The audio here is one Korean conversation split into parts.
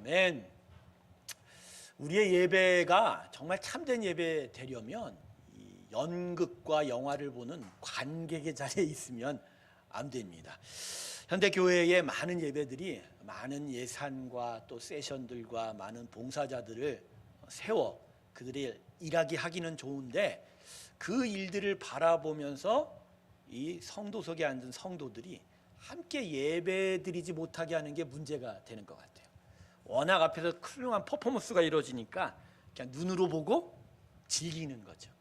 아멘. 우리의 예배가 정말 참된 예배 되려면 이 연극과 영화를 보는 관객의 자리에 있으면 안 됩니다. 현대 교회의 많은 예배들이 많은 예산과 또 세션들과 많은 봉사자들을 세워 그들이 일하게 하기는 좋은데, 그 일들을 바라보면서 이 성도석에 앉은 성도들이 함께 예배드리지 못하게 하는 게 문제가 되는 것 같아요. 워낙 앞에서 훌륭한 퍼포먼스가 이루어지니까 그냥 눈으로 보고 즐기는 거죠.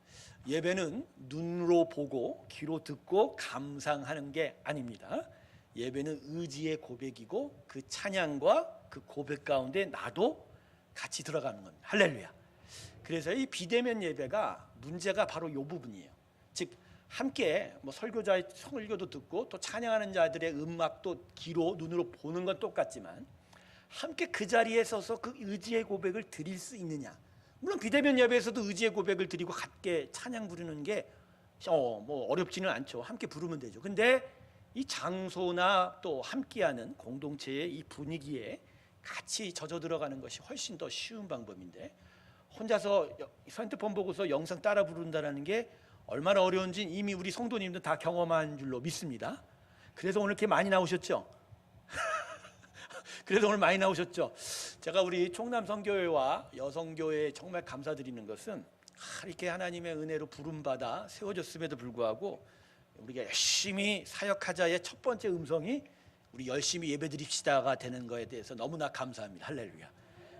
예배는 눈으로 보고 귀로 듣고 감상하는 게 아닙니다. 예배는 의지의 고백이고 그 찬양과 그 고백 가운데 나도 같이 들어가는 겁니다. 할렐루야. 그래서 이 비대면 예배가 문제가 바로 이 부분이에요. 즉 함께 설교자의 설교도 듣고 또 찬양하는 자들의 음악도 귀로 눈으로 보는 건 똑같지만, 함께 그 자리에 서서 그 의지의 고백을 드릴 수 있느냐. 물론 비대면 예배에서도 의지의 고백을 드리고 함께 찬양 부르는 게 어렵지는 않죠. 함께 부르면 되죠. 근데 이 장소나 또 함께하는 공동체의 이 분위기에 같이 젖어 들어가는 것이 훨씬 더 쉬운 방법인데, 혼자서 핸드폰 보고서 영상 따라 부른다는 게 얼마나 어려운지 이미 우리 성도님들 다 경험한 줄로 믿습니다. 그래서 오늘 이렇게 많이 나오셨죠? 그래서 오늘 많이 나오셨죠? 제가 우리 총남성교회와 여성교회에 정말 감사드리는 것은, 이렇게 하나님의 은혜로 부름받아 세워졌음에도 불구하고 우리가 열심히 사역하자의 첫 번째 음성이 우리 열심히 예배드립시다가 되는 것에 대해서 너무나 감사합니다. 할렐루야.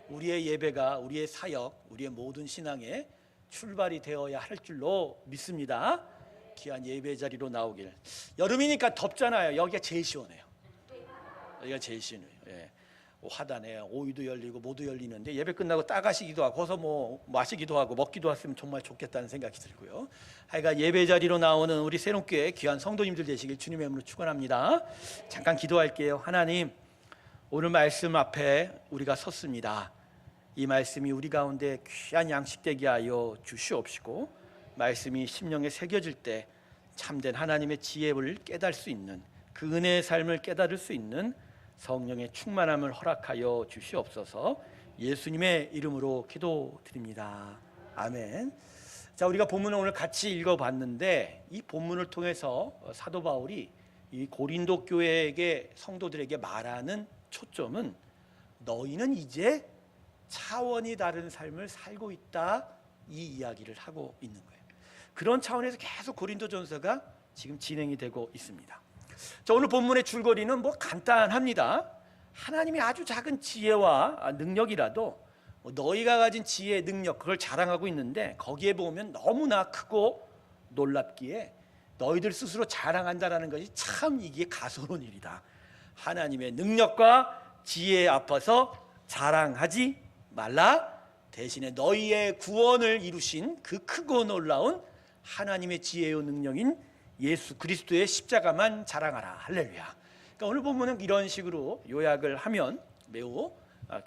우리의 예배가 우리의 사역, 우리의 모든 신앙의 출발이 되어야 할 줄로 믿습니다. 귀한 예배 자리로 나오길. 여름이니까 덥잖아요. 여기가 제일 시원해요. 여기가 제일 시원해요. 예. 화단에 오이도 열리고 모두 열리는데 예배 끝나고 따가시기도 하고 거기서 마시기도 하고 먹기도 했으면 정말 좋겠다는 생각이 들고요. 하여간 예배 자리로 나오는 우리 새롭게 귀한 성도님들 되시길 주님의 이름으로 축원합니다. 잠깐 기도할게요. 하나님, 오늘 말씀 앞에 우리가 섰습니다. 이 말씀이 우리 가운데 귀한 양식되게 하여 주시옵시고, 말씀이 심령에 새겨질 때 참된 하나님의 지혜를 깨달을 수 있는, 그 은혜의 삶을 깨달을 수 있는 성령의 충만함을 허락하여 주시옵소서. 예수님의 이름으로 기도드립니다. 아멘. 자, 우리가 본문을 오늘 같이 읽어봤는데, 이 본문을 통해서 사도 바울이 이 고린도 교회에게 성도들에게 말하는 초점은, 너희는 이제 차원이 다른 삶을 살고 있다, 이 이야기를 하고 있는 거예요. 그런 차원에서 계속 고린도전서가 지금 진행이 되고 있습니다. 자, 오늘 본문의 줄거리는 간단합니다. 하나님이 아주 작은 지혜와 능력이라도 너희가 가진 지혜, 능력, 그걸 자랑하고 있는데, 거기에 보면 너무나 크고 놀랍기에 너희들 스스로 자랑한다는 것이 참 이게 가소로운 일이다. 하나님의 능력과 지혜에 앞서서 자랑하지 말라. 대신에 너희의 구원을 이루신 그 크고 놀라운 하나님의 지혜요 능력인 예수 그리스도의 십자가만 자랑하라. 할렐루야. 그러니까 오늘 본문은 이런 식으로 요약을 하면 매우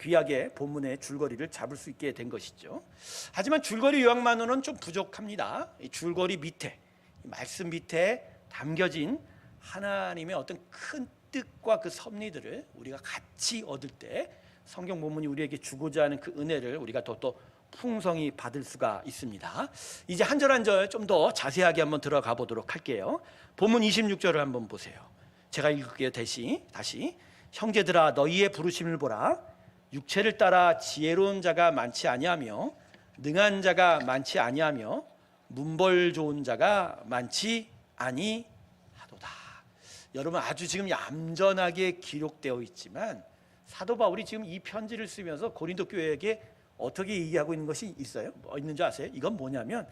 귀하게 본문의 줄거리를 잡을 수 있게 된 것이죠. 하지만 줄거리 요약만으로는 좀 부족합니다. 이 줄거리 밑에, 말씀 밑에 담겨진 하나님의 어떤 큰 뜻과 그 섭리들을 우리가 같이 얻을 때 성경 본문이 우리에게 주고자 하는 그 은혜를 우리가 더 풍성히 받을 수가 있습니다. 이제 한 절 한 절 좀 더 자세하게 한번 들어가 보도록 할게요. 본문 26절을 한번 보세요. 제가 읽을게요. 다시. 형제들아, 너희의 부르심을 보라. 육체를 따라 지혜로운 자가 많지 아니하며 능한 자가 많지 아니하며 문벌 좋은 자가 많지 아니하도다. 여러분, 아주 지금 얌전하게 기록되어 있지만 사도 바울이 지금 이 편지를 쓰면서 고린도 교회에게 어떻게 얘기하고 있는 것이 있어요? 있는 줄 아세요? 이건 뭐냐면,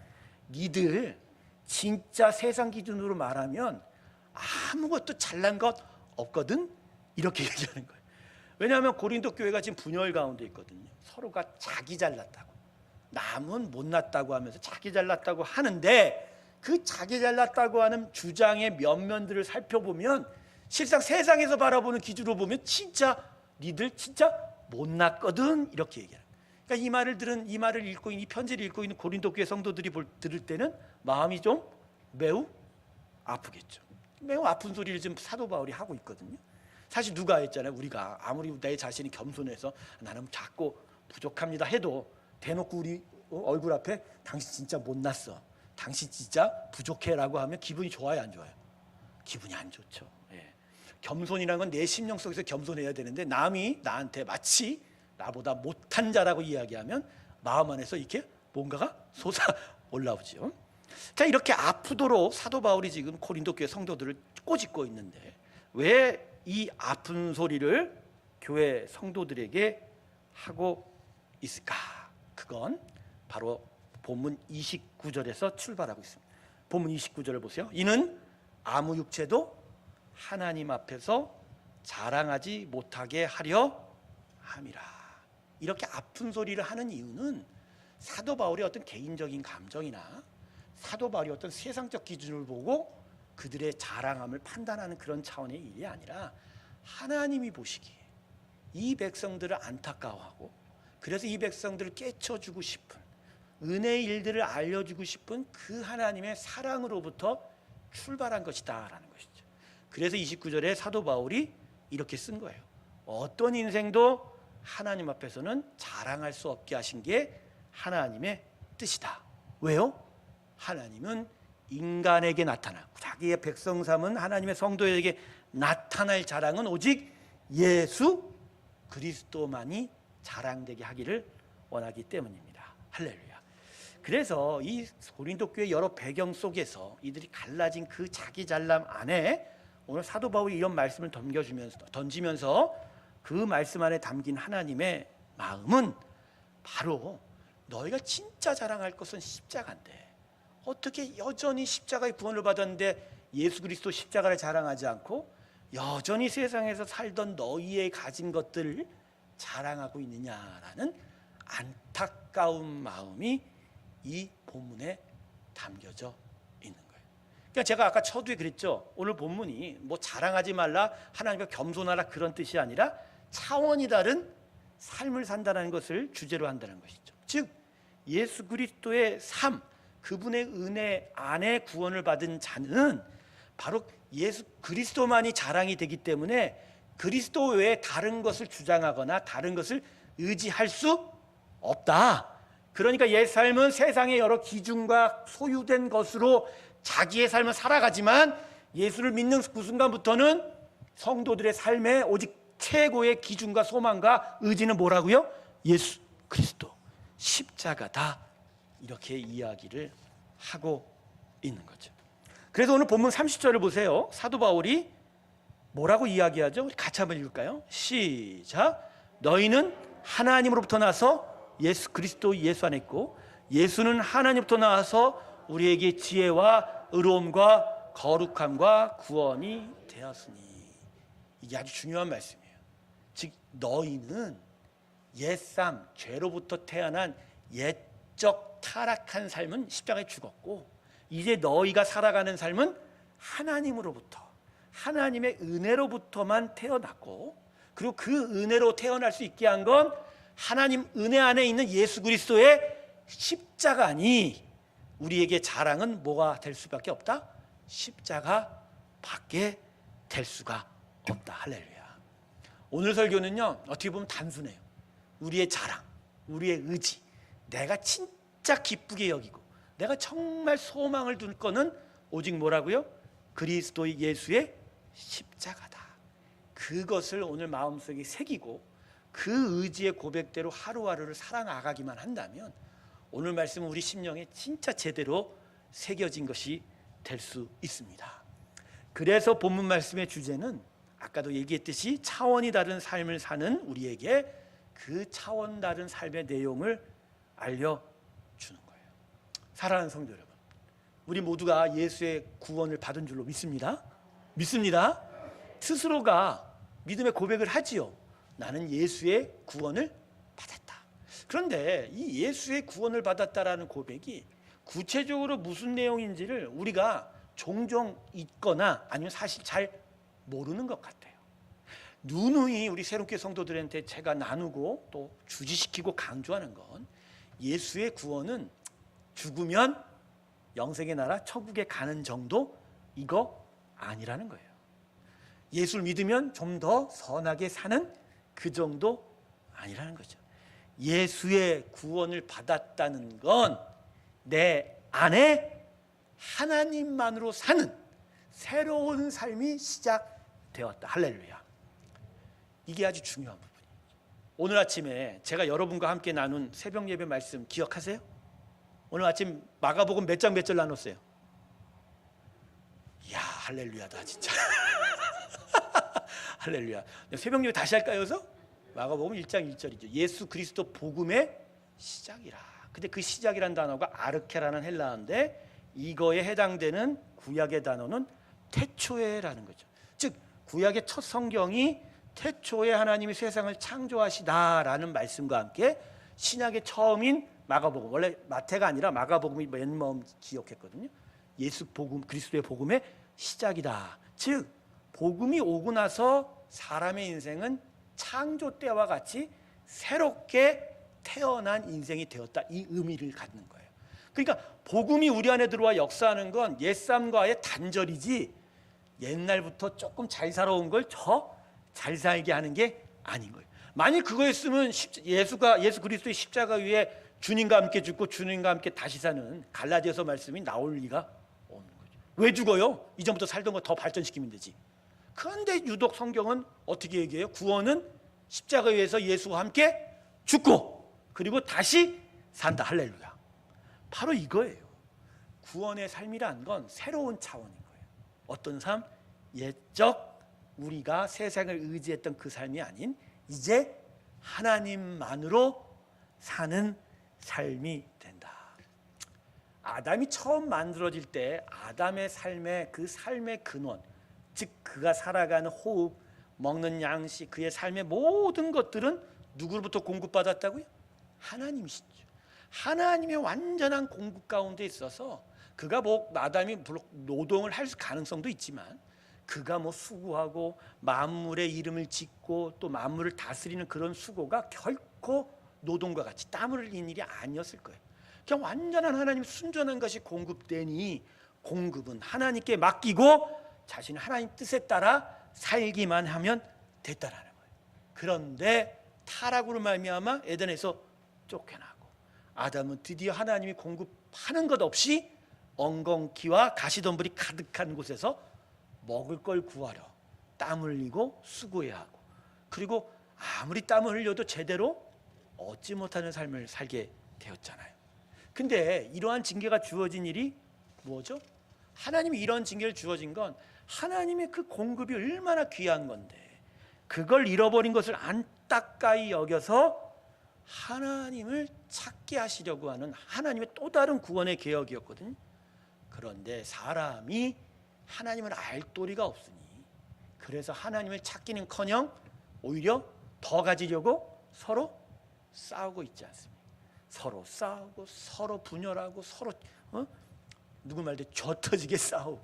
니들 진짜 세상 기준으로 말하면 아무것도 잘난 것 없거든, 이렇게 얘기하는 거예요. 왜냐하면 고린도 교회가 지금 분열 가운데 있거든요. 서로가 자기 잘났다고, 남은 못났다고 하면서 자기 잘났다고 하는데, 그 자기 잘났다고 하는 주장의 면면들을 살펴보면 실상 세상에서 바라보는 기준으로 보면 니들 진짜 못났거든, 이렇게 얘기해요. 그러니까 이 말을 읽고 이 편지를 읽고 있는 고린도 교회 성도들이 들을 때는 마음이 좀 매우 아프겠죠. 매우 아픈 소리를 지금 사도 바울이 하고 있거든요. 사실 누가 했잖아요. 우리가 아무리 내 자신이 겸손해서 나는 작고 부족합니다 해도 대놓고 우리 얼굴 앞에 당신 진짜 못났어, 당신 진짜 부족해라고 하면 기분이 좋아요, 안 좋아요? 기분이 안 좋죠. 예. 겸손이라는 건 내 심령 속에서 겸손해야 되는데 남이 나한테 마치 나보다 못한 자라고 이야기하면 마음 안에서 이렇게 뭔가가 솟아 올라오죠. 자, 이렇게 아프도록 사도 바울이 지금 고린도 교회 성도들을 꼬집고 있는데 왜 이 아픈 소리를 교회 성도들에게 하고 있을까? 그건 바로 본문 29절에서 출발하고 있습니다. 본문 29절을 보세요. 이는 아무 육체도 하나님 앞에서 자랑하지 못하게 하려 함이라. 이렇게 아픈 소리를 하는 이유는 사도 바울의 어떤 개인적인 감정이나 사도 바울이 어떤 세상적 기준을 보고 그들의 자랑함을 판단하는 그런 차원의 일이 아니라 하나님이 보시기에 이 백성들을 안타까워하고 그래서 이 백성들을 깨쳐주고 싶은 은혜의 일들을 알려주고 싶은 그 하나님의 사랑으로부터 출발한 것이다라는 것이죠. 그래서 29절에 사도 바울이 이렇게 쓴 거예요. 어떤 인생도 하나님 앞에서는 자랑할 수 없게 하신 게 하나님의 뜻이다. 왜요? 하나님은 인간에게 나타나 자기의 백성 삼은 하나님의 성도에게 나타날 자랑은 오직 예수 그리스도만이 자랑되게 하기를 원하기 때문입니다. 할렐루야. 그래서 이 고린도 교회 여러 배경 속에서 이들이 갈라진 그 자기 잘남 안에 오늘 사도 바울이 이런 말씀을 던지면서 그 말씀 안에 담긴 하나님의 마음은 바로 너희가 진짜 자랑할 것은 십자가인데 어떻게 여전히 십자가의 구원을 받았는데 예수 그리스도 십자가를 자랑하지 않고 여전히 세상에서 살던 너희의 가진 것들을 자랑하고 있느냐라는 안타까운 마음이 이 본문에 담겨져 있는 거예요. 그러니까 제가 아까 서두에 그랬죠. 오늘 본문이 뭐 자랑하지 말라, 하나님과 겸손하라 그런 뜻이 아니라 차원이 다른 삶을 산다는 것을 주제로 한다는 것이죠. 즉 예수 그리스도의 삶, 그분의 은혜 안에 구원을 받은 자는 바로 예수 그리스도만이 자랑이 되기 때문에 그리스도 외에 다른 것을 주장하거나 다른 것을 의지할 수 없다. 그러니까 옛 삶은 세상의 여러 기준과 소유된 것으로 자기의 삶을 살아가지만 예수를 믿는 그 순간부터는 성도들의 삶에 오직 최고의 기준과 소망과 의지는 뭐라고요? 예수 그리스도 십자가다. 이렇게 이야기를 하고 있는 거죠. 그래서 오늘 본문 30절을 보세요. 사도 바울이 뭐라고 이야기하죠? 우리 같이 한번 읽을까요? 시작. 너희는 하나님으로부터 나서 예수 그리스도 예수 안에 있고 예수는 하나님부터 나와서 우리에게 지혜와 의로움과 거룩함과 구원이 되었으니. 이게 아주 중요한 말씀이에요. 즉 너희는 옛삶, 죄로부터 태어난 옛적 타락한 삶은 십자가에 죽었고 이제 너희가 살아가는 삶은 하나님으로부터 하나님의 은혜로부터만 태어났고 그리고 그 은혜로 태어날 수 있게 한 건 하나님 은혜 안에 있는 예수 그리스도의 십자가니 우리에게 자랑은 뭐가 될 수밖에 없다? 십자가밖에 될 수가 없다. 할렐루야. 오늘 설교는요 어떻게 보면 단순해요. 우리의 자랑, 우리의 의지, 내가 진짜 기쁘게 여기고 내가 정말 소망을 둘 거는 오직 뭐라고요? 그리스도의 예수의 십자가다. 그것을 오늘 마음속에 새기고 그 의지의 고백대로 하루하루를 살아나가기만 한다면 오늘 말씀은 우리 심령에 진짜 제대로 새겨진 것이 될 수 있습니다. 그래서 본문 말씀의 주제는 아까도 얘기했듯이 차원이 다른 삶을 사는 우리에게 그 차원 다른 삶의 내용을 알려주는 거예요. 사랑하는 성도 여러분, 우리 모두가 예수의 구원을 받은 줄로 믿습니다. 믿습니다. 스스로가 믿음의 고백을 하지요. 나는 예수의 구원을 받았다. 그런데 이 예수의 구원을 받았다라는 고백이 구체적으로 무슨 내용인지를 우리가 종종 잊거나 아니면 사실 잘 모르는 것 같아요. 누누이 우리 새롭게 성도들한테 제가 나누고 또 주지시키고 강조하는 건 예수의 구원은 죽으면 영생의 나라 천국에 가는 정도 이거 아니라는 거예요. 예수를 믿으면 좀 더 선하게 사는 그 정도 아니라는 거죠. 예수의 구원을 받았다는 건 내 안에 하나님만으로 사는 새로운 삶이 시작되었다. 할렐루야. 이게 아주 중요한 부분이에요. 오늘 아침에 제가 여러분과 함께 나눈 새벽 예배 말씀 기억하세요? 오늘 아침 마가복음 몇 장 몇 절 나눴어요? 이야, 할렐루야다 진짜. 할렐루야. 새벽 예배 다시 할까요? 그래서 마가복음 1장 1절이죠. 예수 그리스도 복음의 시작이라. 근데 그 시작이라는 단어가 아르케라는 헬라어인데 이거에 해당되는 구약의 단어는 태초에라는 거죠. 즉 구약의 첫 성경이 태초에 하나님이 세상을 창조하시다라는 말씀과 함께 신약의 처음인 마가복음, 원래 마태가 아니라 마가복음이 맨 처음 기억했거든요. 예수 복음, 그리스도의 복음의 시작이다. 즉 복음이 오고 나서 사람의 인생은 창조 때와 같이 새롭게 태어난 인생이 되었다. 이 의미를 갖는 거예요. 그러니까 복음이 우리 안에 들어와 역사하는 건 옛삶과의 단절이지 옛날부터 조금 잘 살아온 걸 더 잘 살게 하는 게 아닌 거예요. 만약 그거였으면 예수 그리스도의 십자가 위에 주님과 함께 죽고 주님과 함께 다시 사는 갈라디아서 말씀이 나올 리가 없는 거죠. 왜 죽어요? 이전부터 살던 거 더 발전시키면 되지. 그런데 유독 성경은 어떻게 얘기해요? 구원은 십자가 위에서 예수와 함께 죽고 그리고 다시 산다. 할렐루야. 바로 이거예요. 구원의 삶이란 건 새로운 차원인 거예요. 어떤 삶? 옛적 우리가 세상을 의지했던 그 삶이 아닌 이제 하나님만으로 사는 삶이 된다. 아담이 처음 만들어질 때 아담의 삶의 그 삶의 근원, 즉 그가 살아가는 호흡, 먹는 양식, 그의 삶의 모든 것들은 누구로부터 공급받았다고요? 하나님이시죠. 하나님의 완전한 공급 가운데 있어서 그가 아담이 물론 노동을 할 가능성도 있지만 그가 수고하고 만물의 이름을 짓고 또 만물을 다스리는 그런 수고가 결코 노동과 같이 땀을 흘리는 일이 아니었을 거예요. 그냥 완전한 하나님 순전한 것이 공급되니 공급은 하나님께 맡기고 자신은 하나님 뜻에 따라 살기만 하면 됐다라는 거예요. 그런데 타락으로 말미암아 에덴에서 쫓겨나고 아담은 드디어 하나님이 공급하는 것 없이 엉겅퀴와 가시덤불이 가득한 곳에서 먹을 걸 구하려 땀 흘리고 수고해야 하고 그리고 아무리 땀을 흘려도 제대로 얻지 못하는 삶을 살게 되었잖아요. 근데 이러한 징계가 주어진 일이 뭐죠? 하나님이 이런 징계를 주어진 건 하나님의 그 공급이 얼마나 귀한 건데 그걸 잃어버린 것을 안타까이 여겨서 하나님을 찾게 하시려고 하는 하나님의 또 다른 구원의 개혁이었거든요. 그런데 사람이 하나님을 알 도리가 없으니 그래서 하나님을 찾기는커녕 오히려 더 가지려고 서로 싸우고 있지 않습니까? 서로 싸우고 서로 분열하고 서로 누구 말대 젖터지게 싸우고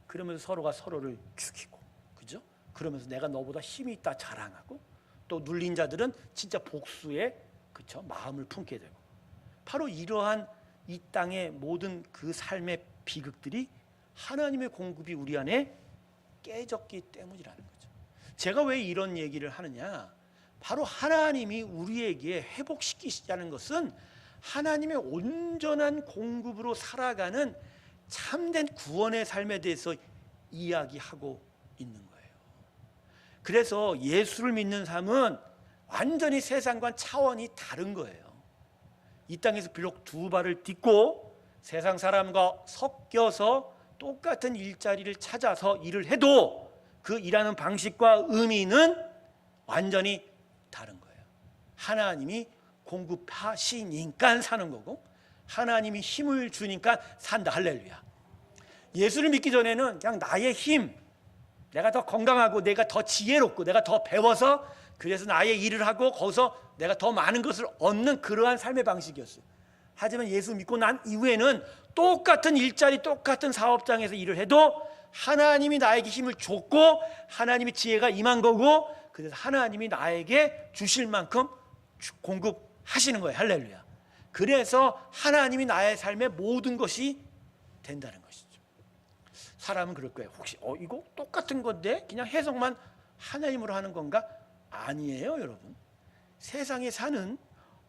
그러면서 서로가 서로를 죽이고 그죠? 그러면서 내가 너보다 힘이 있다 자랑하고 또 눌린 자들은 진짜 복수에 그쵸? 마음을 품게 되고 바로 이러한 이 땅의 모든 그 삶의 비극들이 하나님의 공급이 우리 안에 깨졌기 때문이라는 거죠. 제가 왜 이런 얘기를 하느냐? 바로 하나님이 우리에게 회복시키시자는 것은 하나님의 온전한 공급으로 살아가는 참된 구원의 삶에 대해서 이야기하고 있는 거예요. 그래서 예수를 믿는 삶은 완전히 세상과 차원이 다른 거예요. 이 땅에서 비록 두 발을 딛고 세상 사람과 섞여서 똑같은 일자리를 찾아서 일을 해도 그 일하는 방식과 의미는 완전히 다른 거예요. 하나님이 공급하시니까 사는 거고 하나님이 힘을 주니까 산다. 할렐루야. 예수를 믿기 전에는 그냥 나의 힘, 내가 더 건강하고 내가 더 지혜롭고 내가 더 배워서 그래서 나의 일을 하고 거기서 내가 더 많은 것을 얻는 그러한 삶의 방식이었어요. 하지만 예수 믿고 난 이후에는 똑같은 일자리 똑같은 사업장에서 일을 해도 하나님이 나에게 힘을 줬고 하나님의 지혜가 임한 거고 그래서 하나님이 나에게 주실 만큼 공급하시는 거예요. 할렐루야. 그래서 하나님이 나의 삶의 모든 것이 된다는 것이죠. 사람은 그럴 거예요. 혹시 이거 똑같은 건데 그냥 해석만 하나님으로 하는 건가? 아니에요, 여러분. 세상에 사는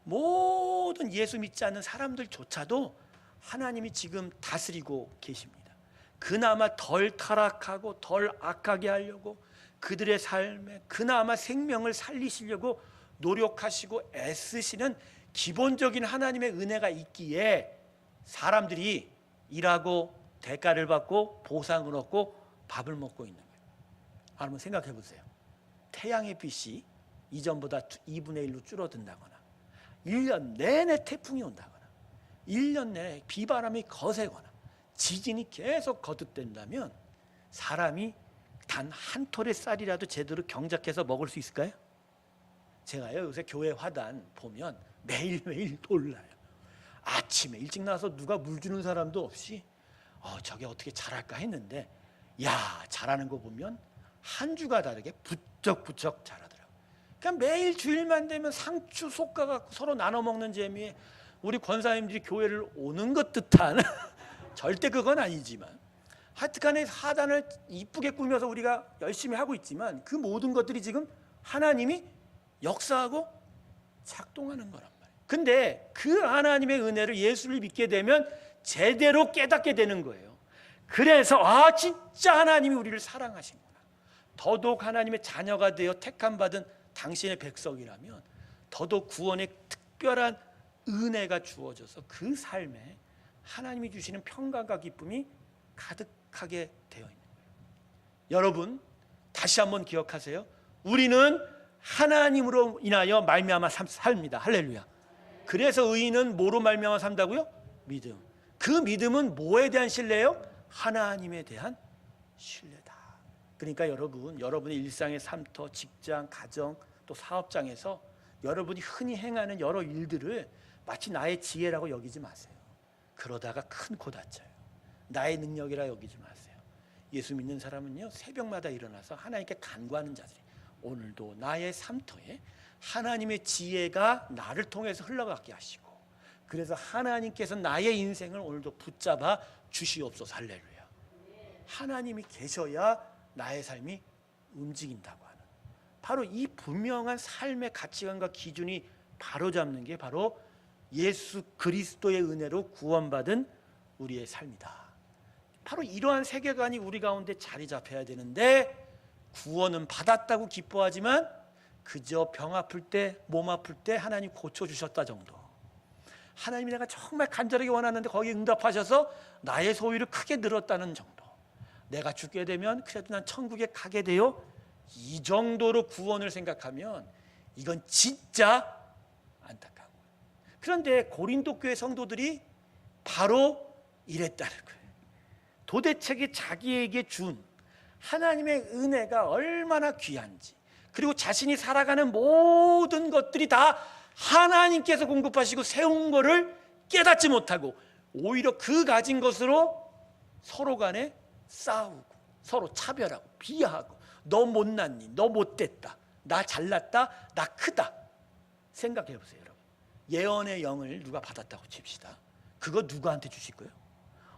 모든 예수 믿지 않는 사람들조차도 하나님이 지금 다스리고 계십니다. 그나마 덜 타락하고 덜 악하게 하려고 그들의 삶에 그나마 생명을 살리시려고 노력하시고 애쓰시는 기본적인 하나님의 은혜가 있기에 사람들이 일하고 대가를 받고 보상을 얻고 밥을 먹고 있는 거예요. 한번 생각해 보세요. 태양의 빛이 이전보다 2분의 1로 줄어든다거나 1년 내내 태풍이 온다거나 1년 내내 비바람이 거세거나 지진이 계속 거듭된다면 사람이 단 한 톨의 쌀이라도 제대로 경작해서 먹을 수 있을까요? 제가요 요새 교회 화단 보면 매일매일 놀라요. 아침에 일찍 나와서 누가 물 주는 사람도 없이 저게 어떻게 자랄까 했는데 야, 자라는 거 보면 한 주가 다르게 부쩍부쩍 자라더라고요. 그러니까 매일 주일만 되면 상추 솎아갖고 서로 나눠 먹는 재미에 우리 권사님들이 교회를 오는 것 듯한 절대 그건 아니지만 하여튼간에 화단을 이쁘게 꾸며서 우리가 열심히 하고 있지만 그 모든 것들이 지금 하나님이 역사하고 작동하는 거란 말이에요. 근데 그 하나님의 은혜를 예수를 믿게 되면 제대로 깨닫게 되는 거예요. 그래서 진짜 하나님이 우리를 사랑하시는구나. 더더욱 하나님의 자녀가 되어 택함받은 당신의 백성이라면 더더욱 구원의 특별한 은혜가 주어져서 그 삶에 하나님이 주시는 평강과 기쁨이 가득하게 되어 있는 거예요. 여러분 다시 한번 기억하세요. 우리는 하나님으로 인하여 말미암아 삽니다. 할렐루야. 그래서 의인은 뭐로 말미암아 산다고요? 믿음. 그 믿음은 뭐에 대한 신뢰예요? 하나님에 대한 신뢰다. 그러니까 여러분의 일상의 삶터, 직장, 가정, 또 사업장에서 여러분이 흔히 행하는 여러 일들을 마치 나의 지혜라고 여기지 마세요. 그러다가 큰 코 다쳐요. 나의 능력이라 여기지 마세요. 예수 믿는 사람은요 새벽마다 일어나서 하나님께 간구하는 자들이 오늘도 나의 삶터에 하나님의 지혜가 나를 통해서 흘러가게 하시고 그래서 하나님께서 나의 인생을 오늘도 붙잡아 주시옵소서. 할렐루야. 하나님이 계셔야 나의 삶이 움직인다고 하는 바로 이 분명한 삶의 가치관과 기준이 바로잡는 게 바로 예수 그리스도의 은혜로 구원받은 우리의 삶이다. 바로 이러한 세계관이 우리 가운데 자리 잡혀야 되는데 구원은 받았다고 기뻐하지만 그저 병 아플 때, 몸 아플 때 하나님 고쳐주셨다 정도. 하나님이 내가 정말 간절하게 원하는데 거기에 응답하셔서 나의 소유를 크게 늘었다는 정도. 내가 죽게 되면 그래도 난 천국에 가게 돼요. 이 정도로 구원을 생각하면 이건 진짜 안타까운 거예요. 그런데 고린도 교회 성도들이 바로 이랬다는 거예요. 도대체 자기에게 준 하나님의 은혜가 얼마나 귀한지 그리고 자신이 살아가는 모든 것들이 다 하나님께서 공급하시고 세운 것을 깨닫지 못하고 오히려 그 가진 것으로 서로 간에 싸우고 서로 차별하고 비하하고 너 못났니? 너 못됐다. 나 잘났다. 나 크다. 생각해 보세요, 여러분. 예언의 영을 누가 받았다고 칩시다. 그거 누구한테 주실 거예요?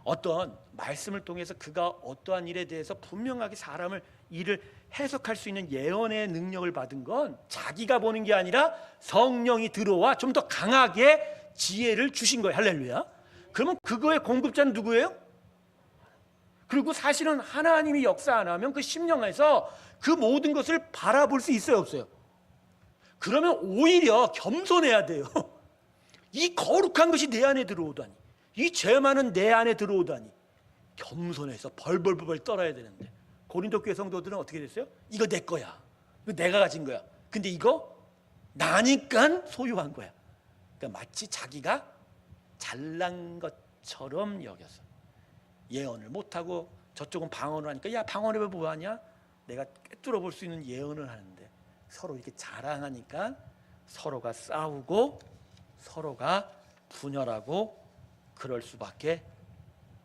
어떤 말씀을 통해서 그가 어떠한 일에 대해서 분명하게 사람을 일을 해석할 수 있는 예언의 능력을 받은 건 자기가 보는 게 아니라 성령이 들어와 좀 더 강하게 지혜를 주신 거예요. 할렐루야. 그러면 그거의 공급자는 누구예요? 그리고 사실은 하나님이 역사 안 하면 그 심령에서 그 모든 것을 바라볼 수 있어요, 없어요? 그러면 오히려 겸손해야 돼요. 이 거룩한 것이 내 안에 들어오다니, 이 죄 많은 내 안에 들어오다니 겸손해서 벌벌벌 떨어야 되는데 고린도 교회 성도들은 어떻게 됐어요? 이거 내 거야. 이거 내가 가진 거야. 근데 이거 나니까 소유한 거야. 그러니까 마치 자기가 잘난 것처럼 여겨서 예언을 못하고 저쪽은 방언을 하니까 야 방언을 왜 뭐하냐? 내가 꿰뚫어 볼 수 있는 예언을 하는데 서로 이렇게 자랑하니까 서로가 싸우고 서로가 분열하고 그럴 수밖에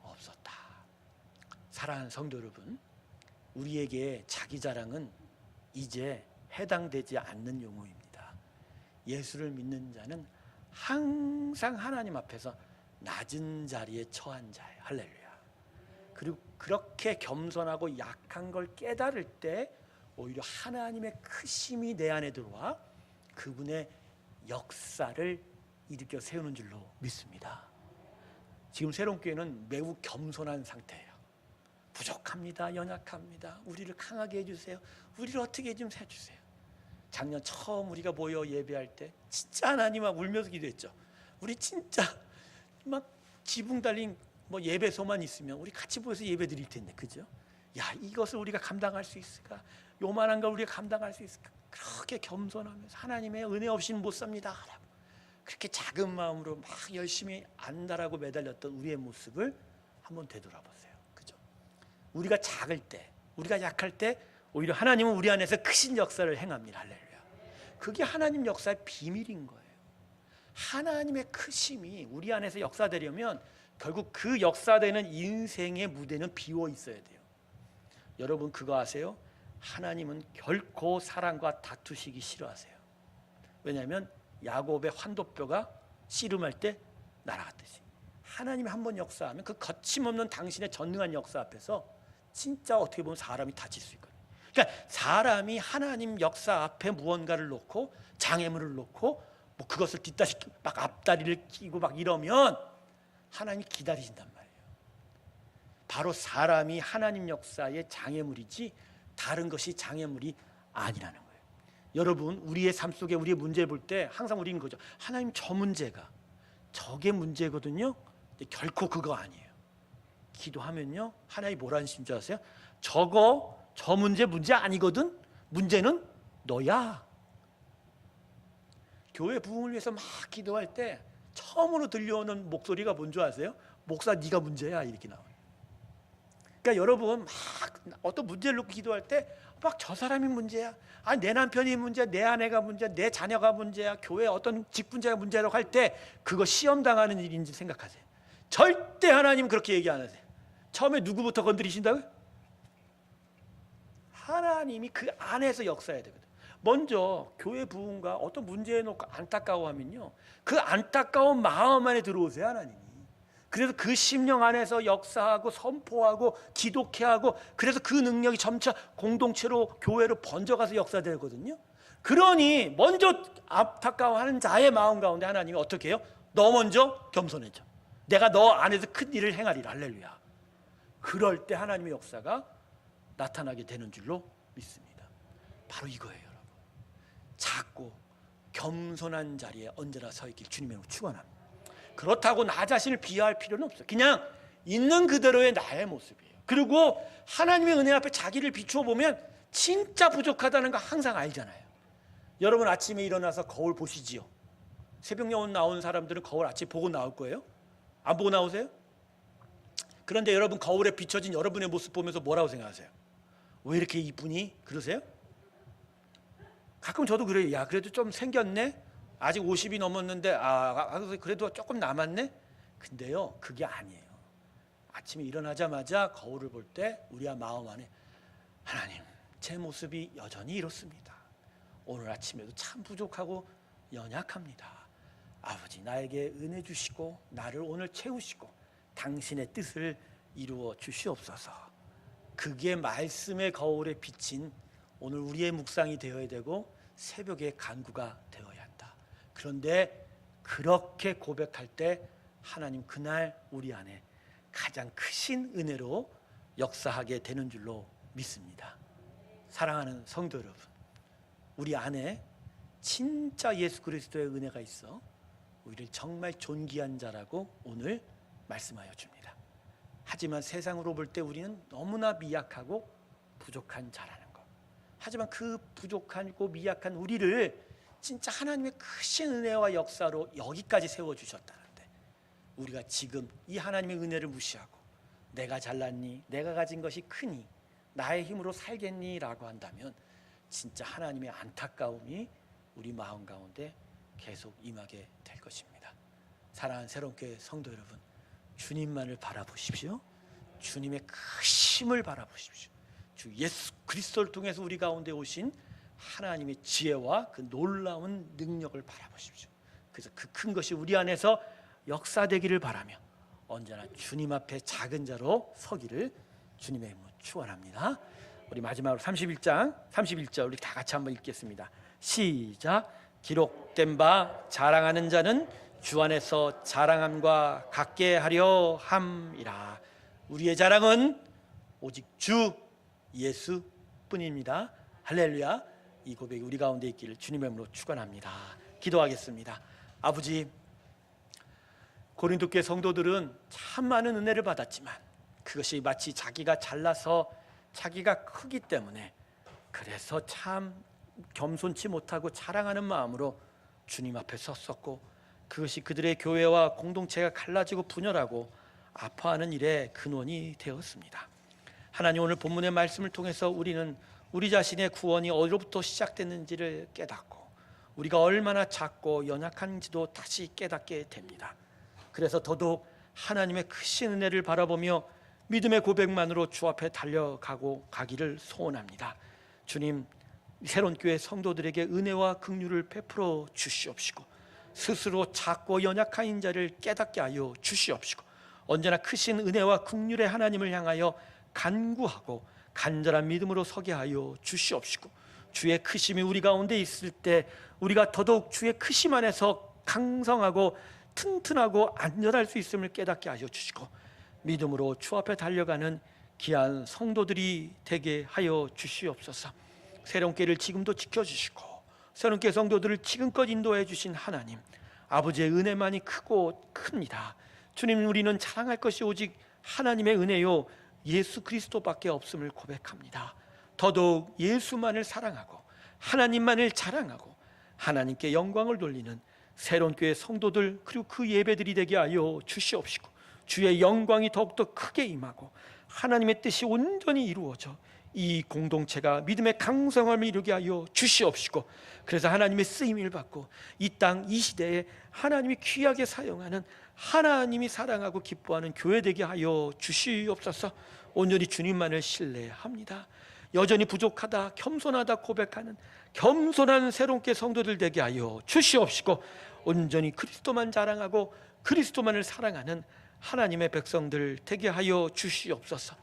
없었다. 사랑하는 성도 여러분, 우리에게 자기 자랑은 이제 해당되지 않는 용어입니다. 예수를 믿는 자는 항상 하나님 앞에서 낮은 자리에 처한 자예요. 할렐루야. 그리고 그렇게 겸손하고 약한 걸 깨달을 때 오히려 하나님의 크심이 내 안에 들어와 그분의 역사를 일으켜 세우는 줄로 믿습니다. 지금 새롬교회는 매우 겸손한 상태예요. 부족합니다. 연약합니다. 우리를 강하게 해주세요. 우리를 어떻게 좀 해주세요. 작년 처음 우리가 모여 예배할 때 진짜 하나님 앞 울면서 기도했죠. 우리 진짜 막 지붕 달린 예배소만 있으면 우리 같이 모여서 예배 드릴 텐데, 그죠? 야, 이것을 우리가 감당할 수 있을까? 요만한 걸 우리가 감당할 수 있을까? 그렇게 겸손하면서 하나님의 은혜 없이는 못 삽니다 라고 그렇게 작은 마음으로 막 열심히 안다라고 매달렸던 우리의 모습을 한번 되돌아보세요. 그죠? 우리가 작을 때, 우리가 약할 때 오히려 하나님은 우리 안에서 크신 역사를 행합니다. 할렐루야. 그게 하나님 역사의 비밀인 거예요. 하나님의 크심이 우리 안에서 역사되려면 결국 그 역사되는 인생의 무대는 비워 있어야 돼요. 여러분 그거 아세요? 하나님은 결코 사람과 다투시기 싫어하세요. 왜냐하면 야곱의 환도뼈가 씨름할 때 날아갔듯이 하나님이 한번 역사하면 그 거침없는 당신의 전능한 역사 앞에서 진짜 어떻게 보면 사람이 다칠 수 있거든요. 그러니까 사람이 하나님 역사 앞에 무언가를 놓고 장애물을 놓고 그것을 뒷다리 막 앞다리를 끼고 막 이러면 하나님이 기다리신단 말이에요. 바로 사람이 하나님 역사의 장애물이지 다른 것이 장애물이 아니라는 거예요. 여러분 우리의 삶 속에 우리의 문제 볼 때 항상 우리는 거죠. 하나님 저 문제가 저게 문제거든요. 근데 결코 그거 아니에요. 기도하면요 하나님이 뭐라는 심지 아세요? 저 문제 아니거든. 문제는 너야. 교회 부흥을 위해서 막 기도할 때 처음으로 들려오는 목소리가 뭔지 아세요? 목사 네가 문제야 이렇게 나와요. 그러니까 여러분 막 어떤 문제를 놓고 기도할 때 막 저 사람이 문제야, 내 남편이 문제야, 내 아내가 문제야, 내 자녀가 문제야, 교회 어떤 직분자가 문제라고 할 때 그거 시험 당하는 일인지 생각하세요. 절대 하나님 그렇게 얘기 안 하세요. 처음에 누구부터 건드리신다고요? 하나님이 그 안에서 역사해야 되거든요. 먼저 교회 부흥과 어떤 문제에 놓고 안타까워하면요 그 안타까운 마음 안에 들어오세요. 하나님이. 그래서 그 심령 안에서 역사하고 선포하고 기독케 하고 그래서 그 능력이 점차 공동체로 교회로 번져가서 역사되거든요. 그러니 먼저 안타까워하는 자의 마음 가운데 하나님이 어떻게 해요? 너 먼저 겸손해져. 내가 너 안에서 큰 일을 행하리라. 할렐루야. 그럴 때 하나님의 역사가 나타나게 되는 줄로 믿습니다. 바로 이거예요. 여러분. 작고 겸손한 자리에 언제나 서 있길 주님의 이름으로 축원합니다. 그렇다고 나 자신을 비하할 필요는 없어요. 그냥 있는 그대로의 나의 모습이에요. 그리고 하나님의 은혜 앞에 자기를 비추어 보면 진짜 부족하다는 거 항상 알잖아요. 여러분 아침에 일어나서 거울 보시지요? 새벽 영혼 나온 사람들은 거울 아침에 보고 나올 거예요? 안 보고 나오세요? 그런데 여러분 거울에 비춰진 여러분의 모습 보면서 뭐라고 생각하세요? 왜 이렇게 이쁘니? 그러세요? 가끔 저도 그래요. 야 그래도 좀 생겼네? 아직 50이 넘었는데 그래도 조금 남았네? 근데요 그게 아니에요. 아침에 일어나자마자 거울을 볼 때 우리 마음 안에 하나님 제 모습이 여전히 이렇습니다. 오늘 아침에도 참 부족하고 연약합니다. 아버지 나에게 은혜 주시고 나를 오늘 채우시고 당신의 뜻을 이루어 주시옵소서. 그게 말씀의 거울에 비친 오늘 우리의 묵상이 되어야 되고 새벽의 간구가 되어야 한다. 그런데 그렇게 고백할 때 하나님 그날 우리 안에 가장 크신 은혜로 역사하게 되는 줄로 믿습니다. 사랑하는 성도 여러분, 우리 안에 진짜 예수 그리스도의 은혜가 있어 우리를 정말 존귀한 자라고 오늘 말씀하여 줍니다. 하지만 세상으로 볼 때 우리는 너무나 미약하고 부족한 자라는 것. 하지만 그 부족하고 미약한 우리를 진짜 하나님의 크신 은혜와 역사로 여기까지 세워주셨다는데 우리가 지금 이 하나님의 은혜를 무시하고 내가 잘났니? 내가 가진 것이 크니? 나의 힘으로 살겠니? 라고 한다면 진짜 하나님의 안타까움이 우리 마음 가운데 계속 임하게 될 것입니다. 사랑하는 새롭게 성도 여러분, 주님만을 바라보십시오. 주님의 크심을 바라보십시오. 주 예수 그리스도를 통해서 우리 가운데 오신 하나님의 지혜와 그 놀라운 능력을 바라보십시오. 그래서 그 큰 것이 우리 안에서 역사되기를 바라며 언제나 주님 앞에 작은 자로 서기를 주님의 이름으로 축원합니다. 우리 마지막으로 31절 우리 다 같이 한번 읽겠습니다. 시작. 기록된 바 자랑하는 자는 주 안에서 자랑함과 같게 하려 함이라. 우리의 자랑은 오직 주 예수뿐입니다. 할렐루야. 이 고백이 우리 가운데 있기를 주님의 이름으로 축원합니다. 기도하겠습니다. 아버지, 고린도 교회 성도들은 참 많은 은혜를 받았지만 그것이 마치 자기가 잘나서 자기가 크기 때문에 그래서 참 겸손치 못하고 자랑하는 마음으로 주님 앞에 섰었고, 그것이 그들의 교회와 공동체가 갈라지고 분열하고 아파하는 일의 근원이 되었습니다. 하나님, 오늘 본문의 말씀을 통해서 우리는 우리 자신의 구원이 어디로부터 시작됐는지를 깨닫고 우리가 얼마나 작고 연약한지도 다시 깨닫게 됩니다. 그래서 더더욱 하나님의 크신 은혜를 바라보며 믿음의 고백만으로 주 앞에 달려가고 가기를 소원합니다. 주님, 새로운 교회 성도들에게 은혜와 긍휼을 베풀어 주시옵시고 스스로 작고 연약한 자를 깨닫게 하여 주시옵시고 언제나 크신 은혜와 긍휼의 하나님을 향하여 간구하고 간절한 믿음으로 서게 하여 주시옵시고, 주의 크심이 우리 가운데 있을 때 우리가 더더욱 주의 크심 안에서 강성하고 튼튼하고 안전할 수 있음을 깨닫게 하여 주시고 믿음으로 주 앞에 달려가는 귀한 성도들이 되게 하여 주시옵소서. 새로운 교회를 지금도 지켜주시고 새로운 교회 성도들을 지금껏 인도해 주신 하나님, 아버지의 은혜만이 크고 큽니다. 주님, 우리는 자랑할 것이 오직 하나님의 은혜요 예수 그리스도밖에 없음을 고백합니다. 더더욱 예수만을 사랑하고 하나님만을 자랑하고 하나님께 영광을 돌리는 새로운 교회 성도들 그리고 그 예배들이 되게 하여 주시옵시고 주의 영광이 더욱더 크게 임하고 하나님의 뜻이 온전히 이루어져 이 공동체가 믿음의 강성함을 이루게 하여 주시옵시고, 그래서 하나님의 쓰임을 받고 이 땅 이 시대에 하나님이 귀하게 사용하는 하나님이 사랑하고 기뻐하는 교회 되게 하여 주시옵소서. 온전히 주님만을 신뢰합니다. 여전히 부족하다 겸손하다 고백하는 겸손한 새로운 교회 성도들 되게 하여 주시옵시고 온전히 그리스도만 자랑하고 그리스도만을 사랑하는 하나님의 백성들 되게 하여 주시옵소서.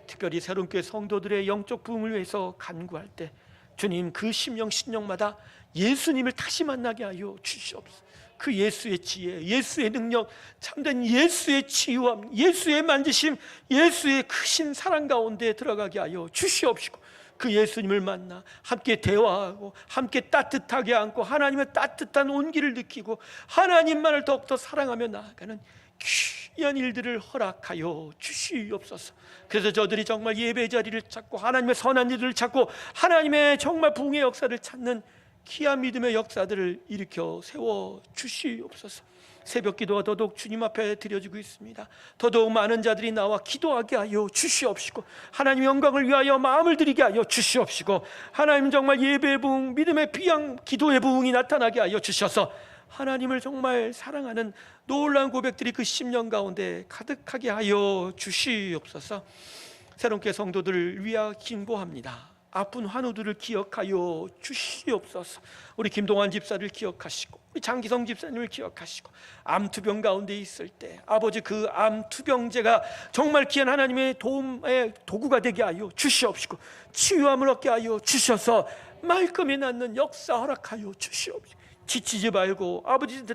특별히 새로운 교회 성도들의 영적 부흥을 위해서 간구할 때 주님, 그 신령마다 예수님을 다시 만나게 하여 주시옵소서. 그 예수의 지혜, 예수의 능력, 참된 예수의 치유함, 예수의 만지심, 예수의 크신 사랑 가운데 들어가게 하여 주시옵시고 그 예수님을 만나 함께 대화하고 함께 따뜻하게 안고 하나님의 따뜻한 온기를 느끼고 하나님만을 더욱더 사랑하며 나아가는 귀한 일들을 허락하여 주시옵소서. 그래서 저들이 정말 예배 자리를 찾고 하나님의 선한 일을 찾고 하나님의 정말 부흥의 역사를 찾는 귀한 믿음의 역사들을 일으켜 세워 주시옵소서. 새벽 기도가 더더욱 주님 앞에 드려지고 있습니다. 더더욱 많은 자들이 나와 기도하게 하여 주시옵시고 하나님의 영광을 위하여 마음을 드리게 하여 주시옵시고 하나님 정말 예배의 부흥, 믿음의 비양, 기도의 부흥이 나타나게 하여 주셔서 하나님을 정말 사랑하는 놀라운 고백들이 그 심령 가운데 가득하게 하여 주시옵소서. 새로운 교회 성도들을 위하여 긴고합니다. 아픈 환우들을 기억하여 주시옵소서. 우리 김동환 집사를 기억하시고 우리 장기성 집사님을 기억하시고 암투병 가운데 있을 때 아버지, 그 암투병제가 정말 귀한 하나님의 도움의 도구가 되게 하여 주시옵시고 치유함을 얻게 하여 주셔서 말끔히 낫는 역사 허락하여 주시옵시고 지치지 말고 아버지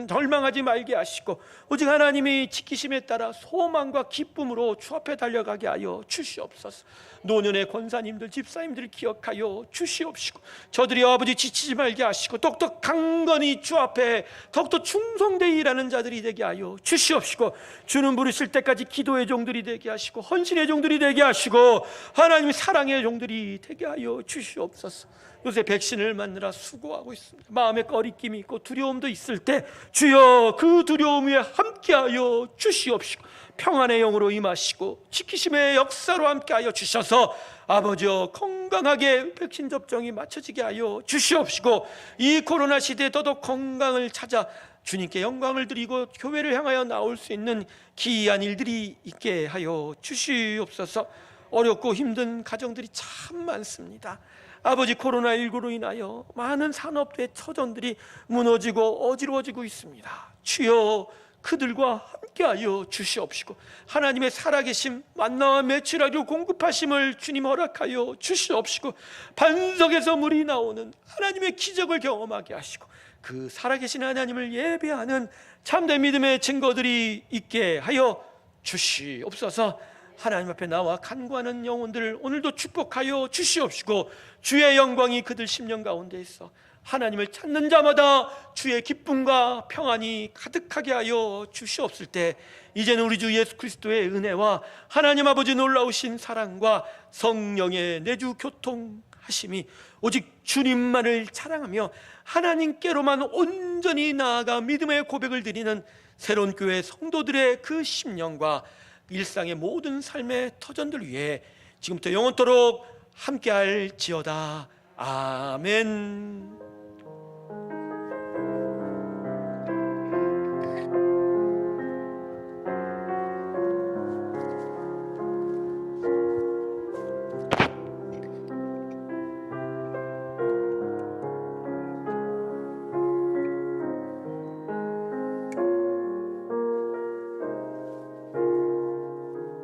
절망하지 말게 하시고 오직 하나님이 지키심에 따라 소망과 기쁨으로 주 앞에 달려가게 하여 주시옵소서. 노년의 권사님들, 집사님들을 기억하여 주시옵시고 저들이 아버지 지치지 말게 하시고 더욱더 강건히 주 앞에 더욱더 충성되이 일하는 자들이 되게 하여 주시옵시고 주는 부르실 때까지 기도의 종들이 되게 하시고 헌신의 종들이 되게 하시고 하나님의 사랑의 종들이 되게 하여 주시옵소서. 요새 백신을 맞느라 수고하고 있습니다. 마음에 꺼리낌이 있고 두려움도 있을 때 주여 그 두려움 위에 함께하여 주시옵시고 평안의 영으로 임하시고 지키심의 역사로 함께하여 주셔서 아버지여 건강하게 백신 접종이 맞춰지게 하여 주시옵시고 이 코로나 시대에 더더욱 건강을 찾아 주님께 영광을 드리고 교회를 향하여 나올 수 있는 기이한 일들이 있게 하여 주시옵소서. 어렵고 힘든 가정들이 참 많습니다. 아버지, 코로나19로 인하여 많은 산업의 터전들이 무너지고 어지러워지고 있습니다. 주여 그들과 함께하여 주시옵시고, 하나님의 살아계심 만나와 메추라기로 공급하심을 주님 허락하여 주시옵시고, 반석에서 물이 나오는 하나님의 기적을 경험하게 하시고, 그 살아계신 하나님을 예배하는 참된 믿음의 증거들이 있게 하여 주시옵소서. 하나님 앞에 나와 간구하는 영혼들을 오늘도 축복하여 주시옵시고, 주의 영광이 그들 심령 가운데 있어 하나님을 찾는 자마다 주의 기쁨과 평안이 가득하게 하여 주시옵을 때, 이제는 우리 주 예수 그리스도의 은혜와 하나님 아버지 놀라우신 사랑과 성령의 내주 교통하심이 오직 주님만을 자랑하며 하나님께로만 온전히 나아가 믿음의 고백을 드리는 새로운 교회 성도들의 그 심령과 일상의 모든 삶의 터전들 위해 지금부터 영원토록 함께할지어다. 아멘.